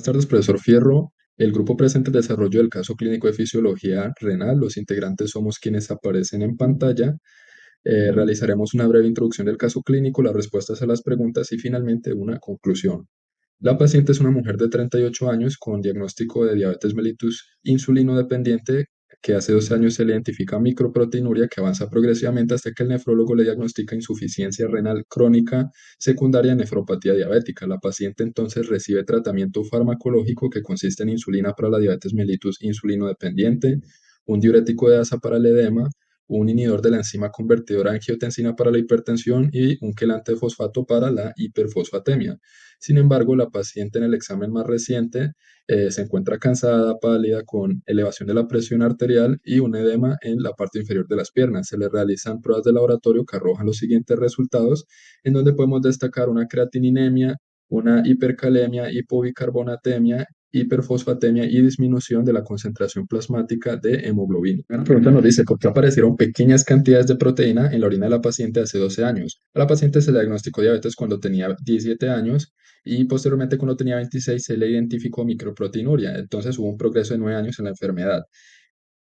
tardes, profesor Fierro. El grupo presenta el desarrollo del caso clínico de fisiología renal. Los integrantes somos quienes aparecen en pantalla. Realizaremos una breve introducción del caso clínico, las respuestas a las preguntas y finalmente una conclusión. La paciente es una mujer de 38 años con diagnóstico de diabetes mellitus insulino dependiente que hace 12 años se le identifica microproteinuria que avanza progresivamente hasta que el nefrólogo le diagnostica insuficiencia renal crónica secundaria a nefropatía diabética. La paciente entonces recibe tratamiento farmacológico que consiste en insulina para la diabetes mellitus insulino dependiente, un diurético de asa para el edema, un inhibidor de la enzima convertidora de angiotensina para la hipertensión y un quelante de fosfato para la hiperfosfatemia. Sin embargo, la paciente en el examen más reciente se encuentra cansada, pálida, con elevación de la presión arterial y un edema en la parte inferior de las piernas. Se le realizan pruebas de laboratorio que arrojan los siguientes resultados, en donde podemos destacar una creatininemia, una hipercalemia, hipobicarbonatemia, hiperfosfatemia y disminución de la concentración plasmática de hemoglobina. Una pregunta nos dice, ¿por qué aparecieron pequeñas cantidades de proteína en la orina de la paciente hace 12 años? A la paciente se le diagnosticó diabetes cuando tenía 17 años y posteriormente cuando tenía 26 se le identificó microproteinuria. Entonces hubo un progreso de 9 años en la enfermedad.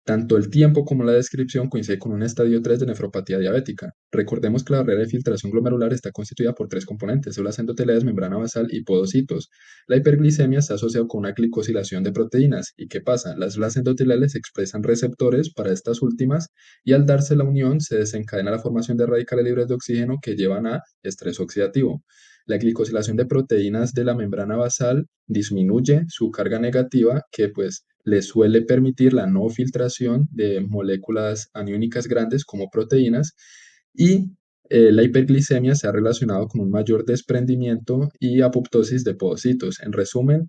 Tanto el tiempo como la descripción coincide con un estadio 3 de nefropatía diabética. Recordemos que la barrera de filtración glomerular está constituida por tres componentes: células endoteliales, membrana basal y podocitos. La hiperglicemia está asociada con una glicosilación de proteínas. ¿Y qué pasa? Las células endoteliales expresan receptores para estas últimas y al darse la unión se desencadena la formación de radicales libres de oxígeno que llevan a estrés oxidativo. La glicosilación de proteínas de la membrana basal disminuye su carga negativa que pues le suele permitir la no filtración de moléculas aniónicas grandes como proteínas y la hiperglicemia se ha relacionado con un mayor desprendimiento y apoptosis de podocitos. En resumen,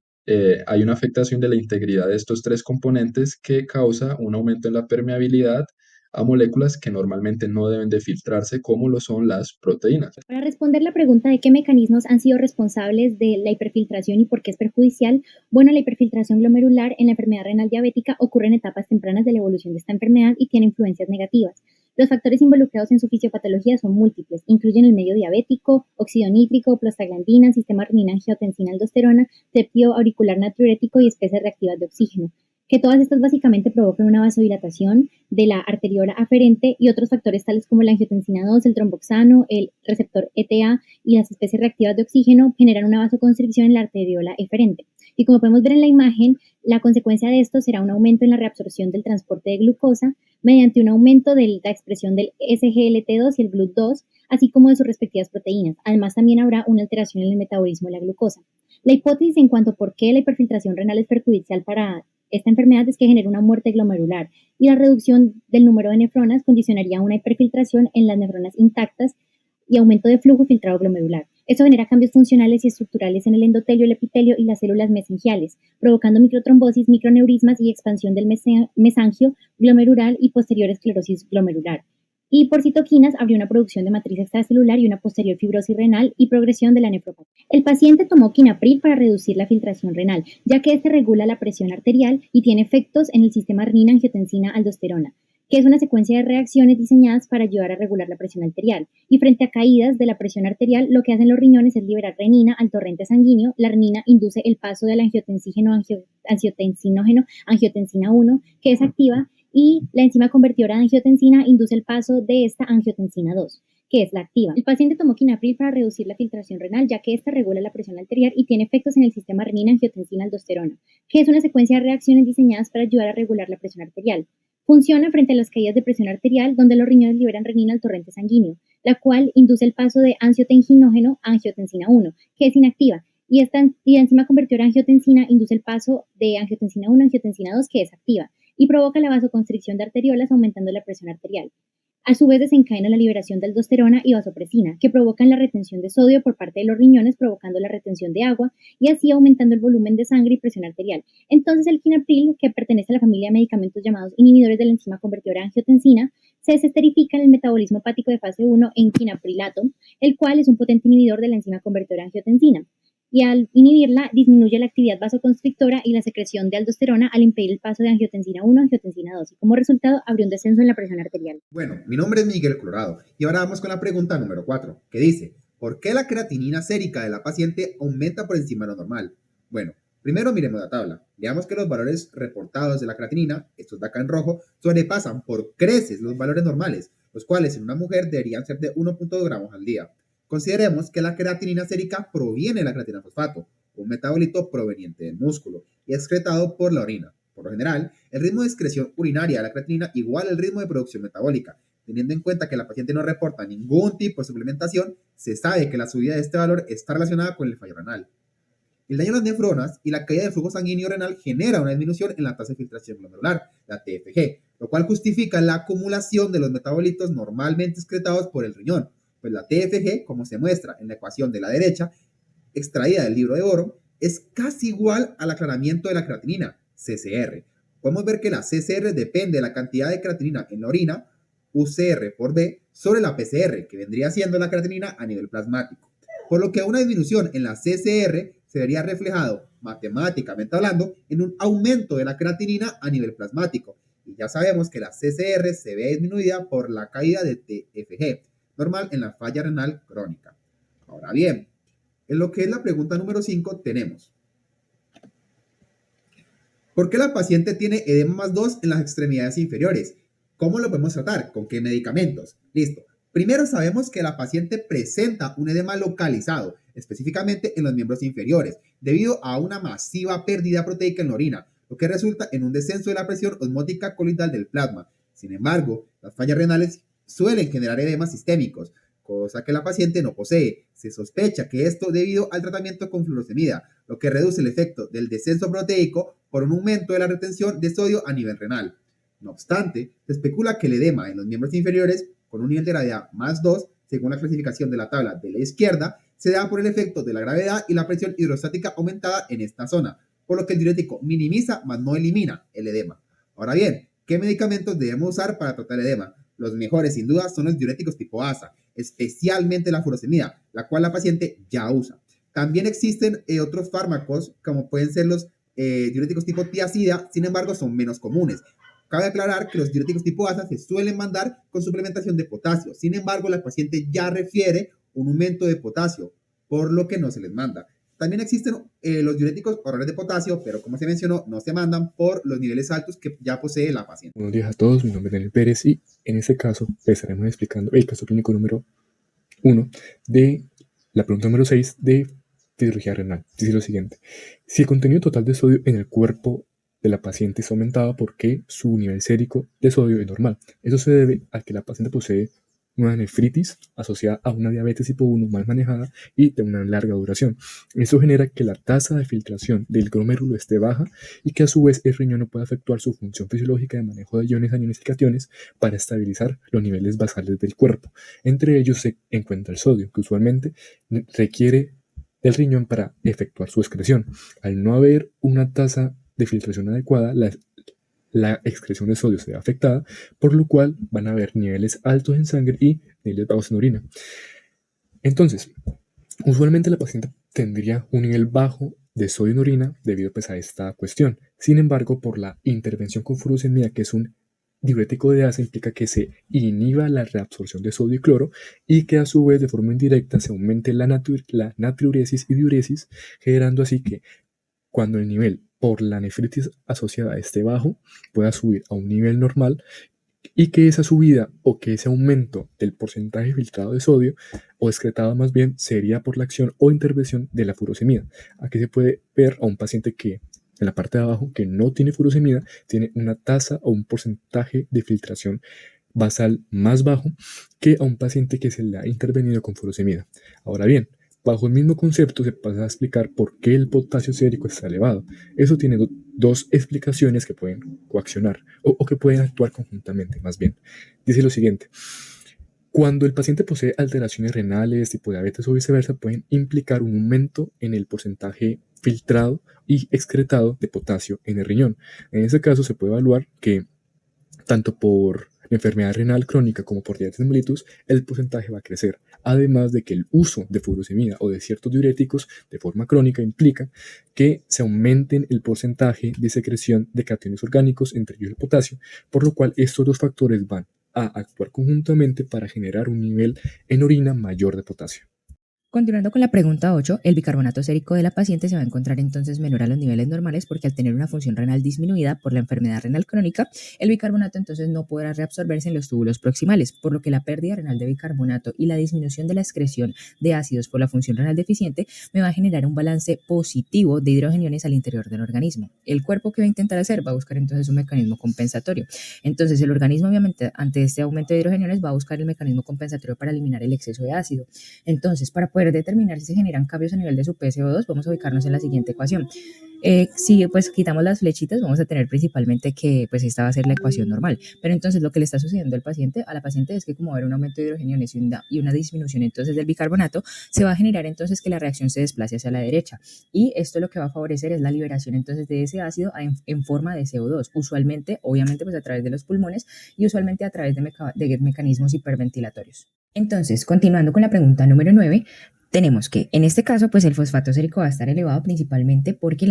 hay una afectación de la integridad de estos tres componentes que causa un aumento en la permeabilidad a moléculas que normalmente no deben de filtrarse como lo son las proteínas. Para responder la pregunta de qué mecanismos han sido responsables de la hiperfiltración y por qué es perjudicial, bueno, la hiperfiltración glomerular en la enfermedad renal diabética ocurre en etapas tempranas de la evolución de esta enfermedad y tiene influencias negativas. Los factores involucrados en su fisiopatología son múltiples, incluyen el medio diabético, óxido nítrico, prostaglandinas, sistema renina, angiotensina, aldosterona, péptido auricular natriurético y especies reactivas de oxígeno, que todas estas básicamente provocan una vasodilatación de la arteriola aferente y otros factores tales como la angiotensina 2, el tromboxano, el receptor ETA y las especies reactivas de oxígeno generan una vasoconstricción en la arteriola eferente. Y como podemos ver en la imagen, la consecuencia de esto será un aumento en la reabsorción del transporte de glucosa mediante un aumento de la expresión del SGLT2 y el GLUT2, así como de sus respectivas proteínas. Además, también habrá una alteración en el metabolismo de la glucosa. La hipótesis en cuanto a por qué la hiperfiltración renal es perjudicial para esta enfermedad es que genera una muerte glomerular y la reducción del número de nefronas condicionaría una hiperfiltración en las nefronas intactas y aumento de flujo filtrado glomerular. Esto genera cambios funcionales y estructurales en el endotelio, el epitelio y las células mesengiales, provocando microtrombosis, microneurismas y expansión del mesangio glomerular y posterior esclerosis glomerular. Y por citoquinas habría una producción de matriz extracelular y una posterior fibrosis renal y progresión de la nefropatía. El paciente tomó quinapril para reducir la filtración renal, ya que este regula la presión arterial y tiene efectos en el sistema renina, angiotensina, aldosterona, que es una secuencia de reacciones diseñadas para ayudar a regular la presión arterial. Y frente a caídas de la presión arterial, lo que hacen los riñones es liberar renina al torrente sanguíneo. La renina induce el paso del angiotensinógeno, angiotensina 1, que es activa, y la enzima convertidora de angiotensina induce el paso de esta angiotensina 2, que es la activa. El paciente tomó quinapril para reducir la filtración renal, ya que esta regula la presión arterial y tiene efectos en el sistema renina, angiotensina, aldosterona, que es una secuencia de reacciones diseñadas para ayudar a regular la presión arterial. Funciona frente a las caídas de presión arterial, donde los riñones liberan renina al torrente sanguíneo, la cual induce el paso de angiotensinógeno a angiotensina 1, que es inactiva, y la enzima convertidora de angiotensina induce el paso de angiotensina 1 a angiotensina 2, que es activa, y provoca la vasoconstricción de arteriolas aumentando la presión arterial. A su vez desencadena la liberación de aldosterona y vasopresina, que provocan la retención de sodio por parte de los riñones, provocando la retención de agua y así aumentando el volumen de sangre y presión arterial. Entonces el quinapril, que pertenece a la familia de medicamentos llamados inhibidores de la enzima convertidora de angiotensina, se desesterifica en el metabolismo hepático de fase 1 en quinaprilato, el cual es un potente inhibidor de la enzima convertidora de angiotensina. Y al inhibirla disminuye la actividad vasoconstrictora y la secreción de aldosterona al impedir el paso de angiotensina 1 a angiotensina 2 y como resultado habría un descenso en la presión arterial. Bueno, mi nombre es Miguel Colorado y ahora vamos con la pregunta número 4, que dice, ¿por qué la creatinina sérica de la paciente aumenta por encima de lo normal? Bueno, Primero miremos la tabla. Veamos que los valores reportados de la creatinina, estos de acá en rojo, sobrepasan por creces los valores normales, los cuales en una mujer deberían ser de 1.2 gramos al día. Consideremos que la creatinina sérica proviene de la creatina fosfato, un metabolito proveniente del músculo y excretado por la orina. Por lo general, el ritmo de excreción urinaria de la creatinina iguala el ritmo de producción metabólica. Teniendo en cuenta que la paciente no reporta ningún tipo de suplementación, se sabe que la subida de este valor está relacionada con el fallo renal. El daño a las nefronas y la caída del flujo sanguíneo renal genera una disminución en la tasa de filtración glomerular, la TFG, lo cual justifica la acumulación de los metabolitos normalmente excretados por el riñón, pues la TFG, como se muestra en la ecuación de la derecha, extraída del libro de Boron, es casi igual al aclaramiento de la creatinina, CCR. Podemos ver que la CCR depende de la cantidad de creatinina en la orina, UCR por B, sobre la PCR, que vendría siendo la creatinina a nivel plasmático. Por lo que una disminución en la CCR se vería reflejado, matemáticamente hablando, en un aumento de la creatinina a nivel plasmático. Y ya sabemos que la CCR se ve disminuida por la caída de TFG, normal en la falla renal crónica. Ahora bien, en lo que es la pregunta número 5 tenemos: ¿por qué la paciente tiene edema más 2 en las extremidades inferiores? ¿Cómo lo podemos tratar? ¿Con qué medicamentos? Listo. Primero sabemos que la paciente presenta un edema localizado, específicamente en los miembros inferiores, debido a una masiva pérdida proteica en la orina, lo que resulta en un descenso de la presión osmótica coloidal del plasma. Sin embargo, las fallas renales suelen generar edemas sistémicos, cosa que la paciente no posee. Se sospecha que esto debido al tratamiento con furosemida, lo que reduce el efecto del descenso proteico por un aumento de la retención de sodio a nivel renal. No obstante, se especula que el edema en los miembros inferiores, con un nivel de gravedad más 2, según la clasificación de la tabla de la izquierda, se da por el efecto de la gravedad y la presión hidrostática aumentada en esta zona, por lo que el diurético minimiza, mas no elimina el edema. Ahora bien, ¿qué medicamentos debemos usar para tratar el edema? Los mejores, sin duda, son los diuréticos tipo ASA, especialmente la furosemida, la cual la paciente ya usa. También existen otros fármacos, como pueden ser los diuréticos tipo tiazida, sin embargo, son menos comunes. Cabe aclarar que los diuréticos tipo ASA se suelen mandar con suplementación de potasio. Sin embargo, la paciente ya refiere un aumento de potasio, por lo que no se les manda. También existen los diuréticos orales de potasio, pero como se mencionó, no se mandan por los niveles altos que ya posee la paciente. Buenos días a todos, mi nombre es Daniel Pérez y en este caso estaremos explicando el caso clínico número 1 de la pregunta número 6 de fisiología renal. Dice lo siguiente: si el contenido total de sodio en el cuerpo de la paciente es aumentado, ¿por qué su nivel sérico de sodio es normal? Eso se debe a que la paciente posee una nefritis asociada a una diabetes tipo 1 mal manejada y de una larga duración. Eso genera que la tasa de filtración del glomérulo esté baja y que a su vez el riñón no pueda efectuar su función fisiológica de manejo de iones, aniones y cationes para estabilizar los niveles basales del cuerpo. Entre ellos se encuentra el sodio, que usualmente requiere del riñón para efectuar su excreción. Al no haber una tasa de filtración adecuada, la excreción de sodio se ve afectada, por lo cual van a haber niveles altos en sangre y niveles bajos en orina. Entonces, usualmente la paciente tendría un nivel bajo de sodio en orina debido pues, a esta cuestión. Sin embargo, por la intervención con furosemida, que es un diurético de ASA, implica que se inhiba la reabsorción de sodio y cloro y que a su vez de forma indirecta se aumente la natriuresis y diuresis, generando así que cuando el nivel por la nefritis asociada esté bajo, pueda subir a un nivel normal y que esa subida o que ese aumento del porcentaje filtrado de sodio o excretado más bien sería por la acción o intervención de la furosemida. Aquí se puede ver a un paciente que en la parte de abajo que no tiene furosemida tiene una tasa o un porcentaje de filtración basal más bajo que a un paciente que se le ha intervenido con furosemida. Ahora bien, bajo el mismo concepto se pasa a explicar por qué el potasio sérico está elevado. Eso tiene dos explicaciones que pueden coaccionar o que pueden actuar conjuntamente, más bien. Dice lo siguiente: cuando el paciente posee alteraciones renales, tipo diabetes o viceversa, pueden implicar un aumento en el porcentaje filtrado y excretado de potasio en el riñón. En ese caso se puede evaluar que tanto por enfermedad renal crónica como por diabetes mellitus, el porcentaje va a crecer. Además de que el uso de furosemida o de ciertos diuréticos de forma crónica implica que se aumenten el porcentaje de secreción de cationes orgánicos, entre ellos el potasio, por lo cual estos dos factores van a actuar conjuntamente para generar un nivel en orina mayor de potasio. Continuando con la pregunta 8, el bicarbonato sérico de la paciente se va a encontrar entonces menor a los niveles normales porque al tener una función renal disminuida por la enfermedad renal crónica, el bicarbonato entonces no podrá reabsorberse en los túbulos proximales, por lo que la pérdida renal de bicarbonato y la disminución de la excreción de ácidos por la función renal deficiente me va a generar un balance positivo de hidrogeniones al interior del organismo. El cuerpo que va a intentar hacer va a buscar entonces un mecanismo compensatorio. Entonces el organismo obviamente ante este aumento de hidrogeniones va a buscar el mecanismo compensatorio para eliminar el exceso de ácido. Entonces, para poder determinar si se generan cambios a nivel de su PCO2, vamos a ubicarnos en la siguiente ecuación. Si pues quitamos las flechitas, vamos a tener principalmente que pues esta va a ser la ecuación normal. Pero entonces lo que le está sucediendo a la paciente es que como va a haber un aumento de hidrogeniones y una disminución entonces del bicarbonato, se va a generar entonces que la reacción se desplace hacia la derecha. Y esto lo que va a favorecer es la liberación entonces de ese ácido en forma de CO2, usualmente, obviamente pues a través de los pulmones y usualmente a través de mecanismos hiperventilatorios. Entonces, continuando con la pregunta número 9, tenemos que en este caso pues el fosfato sérico va a estar elevado principalmente porque en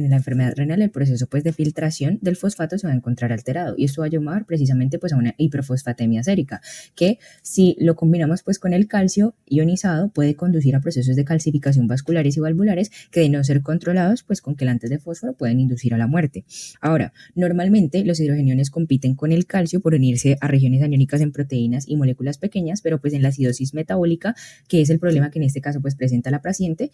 la enfermedad renal el proceso pues de filtración del fosfato se va a encontrar alterado y esto va a llevar precisamente pues a una hiperfosfatemia sérica que si lo combinamos pues con el calcio ionizado puede conducir a procesos de calcificación vasculares y valvulares que de no ser controlados pues con quelantes de fósforo pueden inducir a la muerte. Ahora, normalmente los hidrogeniones compiten con el calcio por unirse a regiones aniónicas en proteínas y moléculas pequeñas, pero pues en la acidosis metabólica, que es el problema que en este caso pues presenta la paciente,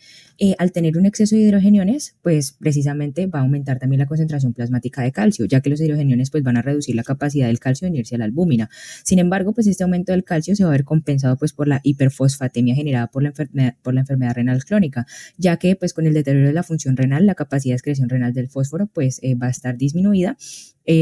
al tener un exceso de hidrogeniones, pues precisamente va a aumentar también la concentración plasmática de calcio, ya que los hidrogeniones pues van a reducir la capacidad del calcio de unirse a la albúmina. Sin embargo, pues este aumento del calcio se va a ver compensado pues por la hiperfosfatemia generada por la enfermedad renal crónica, ya que pues con el deterioro de la función renal, la capacidad de excreción renal del fósforo pues va a estar disminuida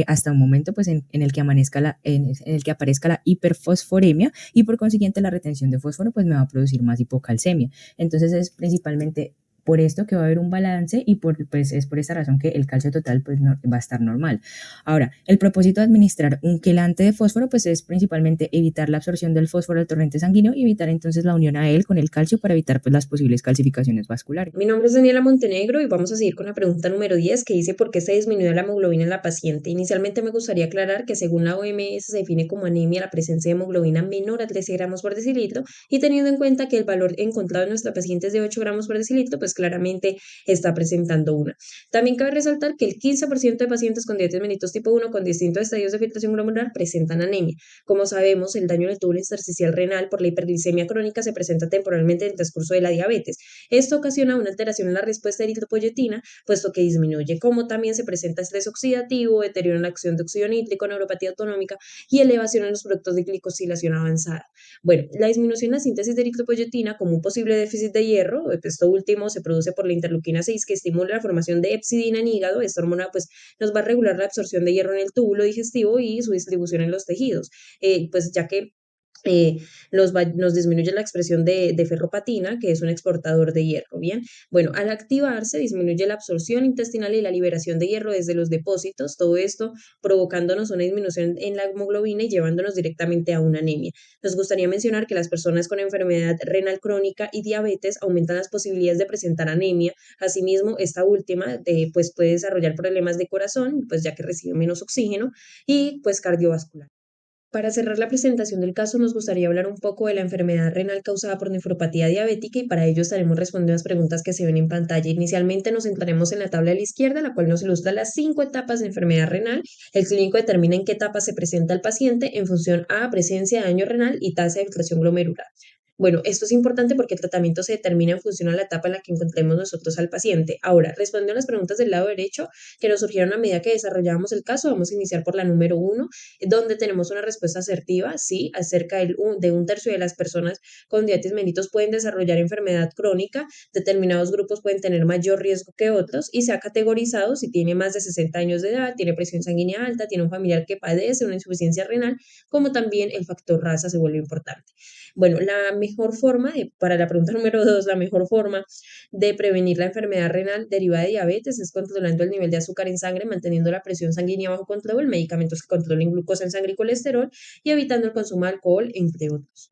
hasta un momento pues en el que en el que aparezca la hiperfosforemia y por consiguiente la retención de fósforo pues me va a producir más hipocalcemia. Entonces es principalmente por esto que va a haber un balance y pues es por esta razón que el calcio total pues no, va a estar normal. Ahora, el propósito de administrar un quelante de fósforo pues es principalmente evitar la absorción del fósforo al torrente sanguíneo y evitar entonces la unión a él con el calcio para evitar pues las posibles calcificaciones vasculares. Mi nombre es Daniela Montenegro y vamos a seguir con la pregunta número 10 que dice ¿por qué se disminuyó la hemoglobina en la paciente? Inicialmente me gustaría aclarar que según la OMS se define como anemia la presencia de hemoglobina menor a 13 gramos por decilitro y teniendo en cuenta que el valor encontrado en nuestra paciente es de 8 gramos por decilitro, pues claramente está presentando una. También cabe resaltar que el 15% de pacientes con diabetes mellitus tipo 1 con distintos estadios de filtración glomerular presentan anemia. Como sabemos, el daño del túbulo intersticial renal por la hiperglicemia crónica se presenta temporalmente en el transcurso de la diabetes. Esto ocasiona una alteración en la respuesta de eritropoyetina, puesto que disminuye, como también se presenta estrés oxidativo, deterioro en la acción de óxido nítrico, neuropatía autonómica y elevación en los productos de glicosilación avanzada. Bueno, la disminución en la síntesis de eritropoyetina como un posible déficit de hierro, esto último se produce por la interleuquina 6 que estimula la formación de hepcidina en hígado. Esta hormona pues nos va a regular la absorción de hierro en el túbulo digestivo y su distribución en los tejidos, pues ya que eh, nos disminuye la expresión de ferropatina, que es un exportador de hierro, ¿bien? Bueno, al activarse disminuye la absorción intestinal y la liberación de hierro desde los depósitos, todo esto provocándonos una disminución en la hemoglobina y llevándonos directamente a una anemia. Nos gustaría mencionar que las personas con enfermedad renal crónica y diabetes aumentan las posibilidades de presentar anemia. Asimismo, esta última pues puede desarrollar problemas de corazón, pues ya que recibe menos oxígeno y pues cardiovascular. Para cerrar la presentación del caso, nos gustaría hablar un poco de la enfermedad renal causada por nefropatía diabética y para ello estaremos respondiendo las preguntas que se ven en pantalla. Inicialmente nos centraremos en la tabla de la izquierda, la cual nos ilustra las 5 etapas de enfermedad renal. El clínico determina en qué etapa se presenta el paciente en función a presencia de daño renal y tasa de filtración glomerular. Bueno, esto es importante porque el tratamiento se determina en función a la etapa en la que encontremos nosotros al paciente. Ahora, respondiendo a las preguntas del lado derecho que nos surgieron a medida que desarrollábamos el caso, vamos a iniciar por la número 1, donde tenemos una respuesta asertiva, sí, acerca de un tercio de las personas con diabetes mellitus pueden desarrollar enfermedad crónica, determinados grupos pueden tener mayor riesgo que otros y se ha categorizado si tiene más de 60 años de edad, tiene presión sanguínea alta, tiene un familiar que padece una insuficiencia renal, como también el factor raza se vuelve importante. Bueno, para la pregunta número 2, la mejor forma de prevenir la enfermedad renal derivada de diabetes es controlando el nivel de azúcar en sangre, manteniendo la presión sanguínea bajo control, medicamentos que controlen glucosa en sangre y colesterol y evitando el consumo de alcohol, entre otros.